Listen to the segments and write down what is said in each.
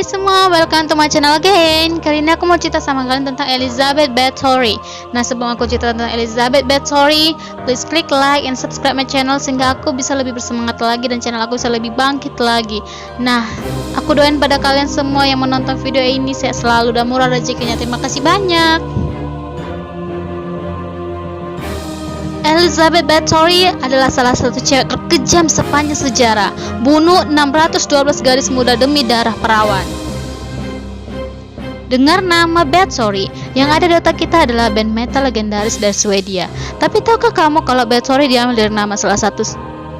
Hai semua, welcome to my channel again. Kali ini aku mau cerita sama kalian tentang Elizabeth Bathory. Nah, sebelum aku cerita tentang Elizabeth Bathory, please klik like and subscribe my channel sehingga aku bisa lebih bersemangat lagi dan channel aku bisa lebih bangkit lagi. Nah, aku doain pada kalian semua yang menonton video ini sehat selalu dan murah rezekinya. Terima kasih banyak. Elizabeth Bathory adalah salah satu cewek terkejam sepanjang sejarah. Bunuh 612 gadis muda demi darah perawan. Dengar nama Bathory, yang ada di otak kita adalah band metal legendaris dari Swedia. Tapi tahukah kamu kalau Bathory diambil dari nama salah satu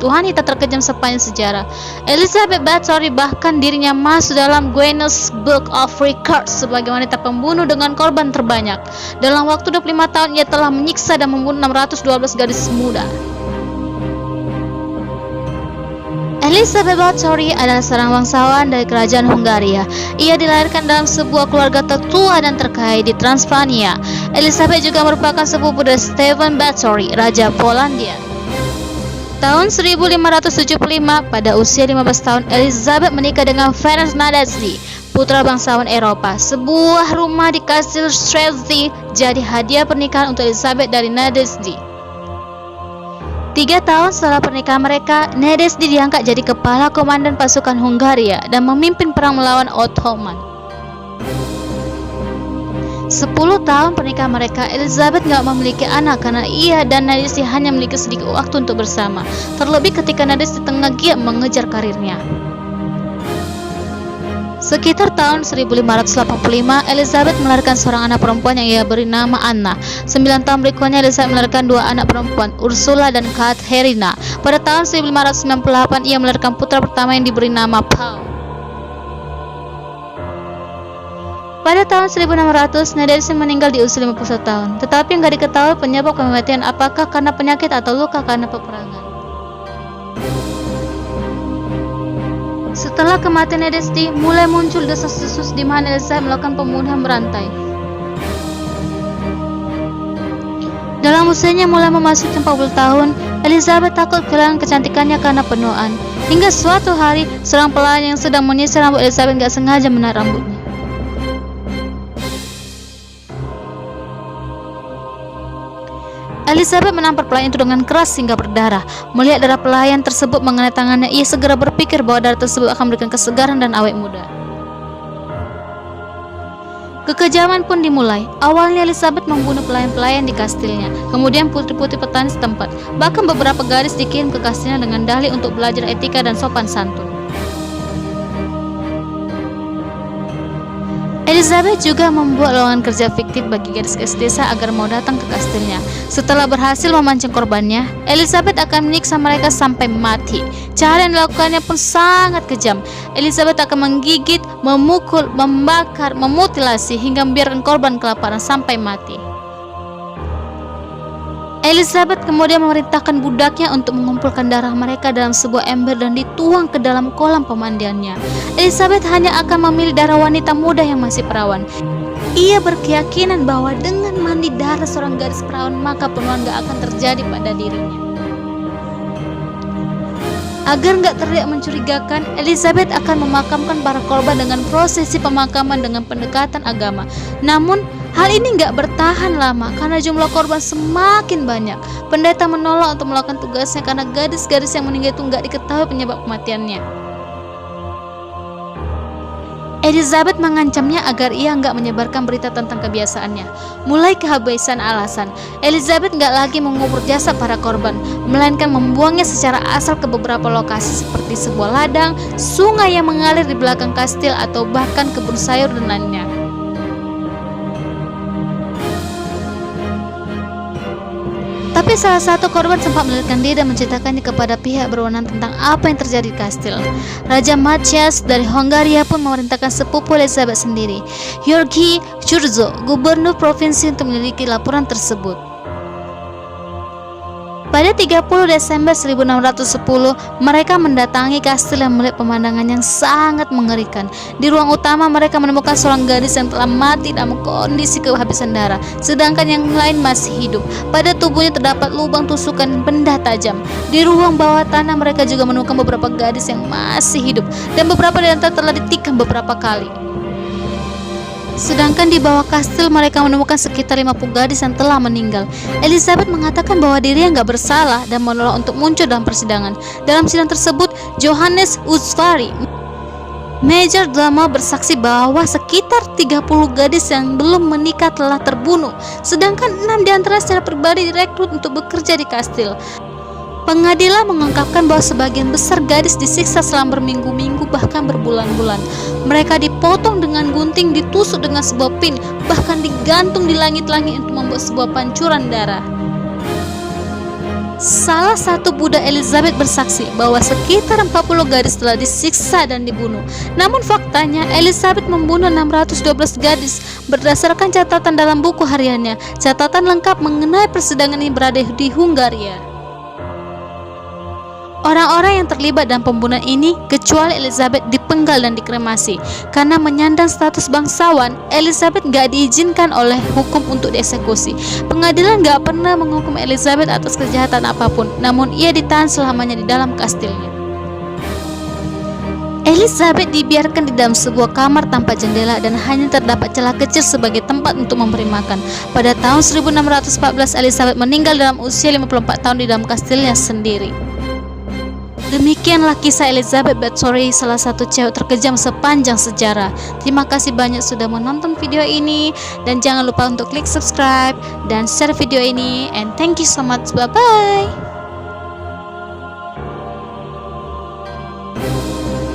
wanita terkejam sepanjang sejarah? Elizabeth Bathory bahkan dirinya masuk dalam Guinness Book of Records sebagai wanita pembunuh dengan korban terbanyak. Dalam waktu 25 tahun ia telah menyiksa dan membunuh 612 gadis muda. Elizabeth Bathory adalah seorang bangsawan dari kerajaan Hungaria. Ia dilahirkan dalam sebuah keluarga tertua dan terkaya di Transylvania. Elizabeth juga merupakan sepupu dari Stefan Bathory, Raja Polandia. Tahun 1575, pada usia 15 tahun, Elizabeth menikah dengan Ferenc Nadezhdy, putra bangsawan Eropa. Sebuah rumah di Kastil Streltsy jadi hadiah pernikahan untuk Elizabeth dari Nadezhdy. 3 tahun setelah pernikahan mereka, Nadezhdy diangkat jadi kepala komandan pasukan Hungaria dan memimpin perang melawan Ottoman. 10 tahun pernikahan mereka, Elizabeth gak memiliki anak karena ia dan Nadezhdy hanya memiliki sedikit waktu untuk bersama, terlebih ketika Nadezhdy tengah giat mengejar karirnya. Sekitar tahun 1585, Elizabeth melahirkan seorang anak perempuan yang ia beri nama Anna. 9 tahun berikutnya, Elizabeth melahirkan 2 anak perempuan, Ursula dan Katharina. Pada tahun 1598, ia melahirkan putra pertama yang diberi nama Paul. Pada tahun 1600, Nadezhdy meninggal di usia 51 tahun, tetapi nggak diketahui penyebab kematian, apakah karena penyakit atau luka karena peperangan. Setelah kematian Nadezhdy, mulai muncul desas-desus di mana Elizabeth melakukan pembunuhan berantai. Dalam usianya mulai memasuki 40 tahun, Elizabeth takut kehilangan kecantikannya karena penuaan. Hingga suatu hari, seorang pelayan yang sedang menyisir rambut Elizabeth nggak sengaja menarik rambutnya. Elizabeth menampar pelayan itu dengan keras hingga berdarah. Melihat darah pelayan tersebut mengenai tangannya, ia segera berpikir bahwa darah tersebut akan memberikan kesegaran dan awet muda. Kekejaman pun dimulai. Awalnya Elizabeth membunuh pelayan-pelayan di kastilnya, kemudian putri-putri petani setempat. Bahkan beberapa gadis dikirim ke kastilnya dengan dalih untuk belajar etika dan sopan santun. Elizabeth juga membuat lowongan kerja fiktif bagi gadis-gadis desa agar mau datang ke kastilnya. Setelah berhasil memancing korbannya, Elizabeth akan menyiksa mereka sampai mati. Cara yang dilakukannya pun sangat kejam. Elizabeth akan menggigit, memukul, membakar, memutilasi hingga membiarkan korban kelaparan sampai mati. Elizabeth kemudian memerintahkan budaknya untuk mengumpulkan darah mereka dalam sebuah ember dan dituang ke dalam kolam pemandiannya. Elizabeth hanya akan memilih darah wanita muda yang masih perawan. Ia berkeyakinan bahwa dengan mandi darah seorang gadis perawan maka penuaan gak akan terjadi pada dirinya. Agar gak terlihat mencurigakan, Elizabeth akan memakamkan para korban dengan prosesi pemakaman dengan pendekatan agama. Namun, hal ini gak bertahan lama karena jumlah korban semakin banyak. Pendeta menolak untuk melakukan tugasnya karena gadis-gadis yang meninggal itu gak diketahui penyebab kematiannya. Elizabeth mengancamnya agar ia nggak menyebarkan berita tentang kebiasaannya. Mulai kehabisan alasan, Elizabeth nggak lagi mengubur jasad para korban, melainkan membuangnya secara asal ke beberapa lokasi seperti sebuah ladang, sungai yang mengalir di belakang kastil, atau bahkan kebun sayur dan lainnya. Tapi salah satu korban sempat melarikan diri dan menceritakannya kepada pihak berwenang tentang apa yang terjadi di kastil. Raja Matthias dari Hungaria pun memerintahkan sepupu Elizabeth sendiri, Georgi Churzo, gubernur provinsi, untuk menyelidiki laporan tersebut. Pada 30 Desember 1610, mereka mendatangi kastil yang melihat pemandangan yang sangat mengerikan. Di ruang utama mereka menemukan seorang gadis yang telah mati dalam kondisi kehabisan darah, sedangkan yang lain masih hidup. Pada tubuhnya terdapat lubang tusukan benda tajam. Di ruang bawah tanah mereka juga menemukan beberapa gadis yang masih hidup, dan beberapa di antara telah ditikam beberapa kali. Sedangkan di bawah kastil mereka menemukan sekitar 50 gadis yang telah meninggal. Elizabeth mengatakan bahwa dirinya nggak bersalah dan menolak untuk muncul dalam persidangan. Dalam sidang tersebut, Johannes Usvari, Major Domo, bersaksi bahwa sekitar 30 gadis yang belum menikah telah terbunuh, sedangkan 6 di antara secara pribadi direkrut untuk bekerja di kastil. Pengadilan mengungkapkan bahwa sebagian besar gadis disiksa selama berminggu-minggu bahkan berbulan-bulan. Mereka dipotong dengan gunting, ditusuk dengan sebuah pin, bahkan digantung di langit-langit untuk membuat sebuah pancuran darah. Salah satu budak Elizabeth bersaksi bahwa sekitar 40 gadis telah disiksa dan dibunuh. Namun faktanya Elizabeth membunuh 612 gadis berdasarkan catatan dalam buku hariannya. Catatan lengkap mengenai persidangan ini berada di Hungaria. Orang-orang yang terlibat dalam pembunuhan ini, kecuali Elizabeth, dipenggal dan dikremasi. Karena menyandang status bangsawan, Elizabeth gak diizinkan oleh hukum untuk dieksekusi. Pengadilan gak pernah menghukum Elizabeth atas kejahatan apapun, namun ia ditahan selamanya di dalam kastilnya. Elizabeth dibiarkan di dalam sebuah kamar tanpa jendela dan hanya terdapat celah kecil sebagai tempat untuk memberi makan. Pada tahun 1614, Elizabeth meninggal dalam usia 54 tahun di dalam kastilnya sendiri. Demikianlah kisah Elizabeth Bathory, salah satu cewek terkejam sepanjang sejarah. Terima kasih banyak sudah menonton video ini, dan jangan lupa untuk klik subscribe dan share video ini, and thank you so much, bye bye.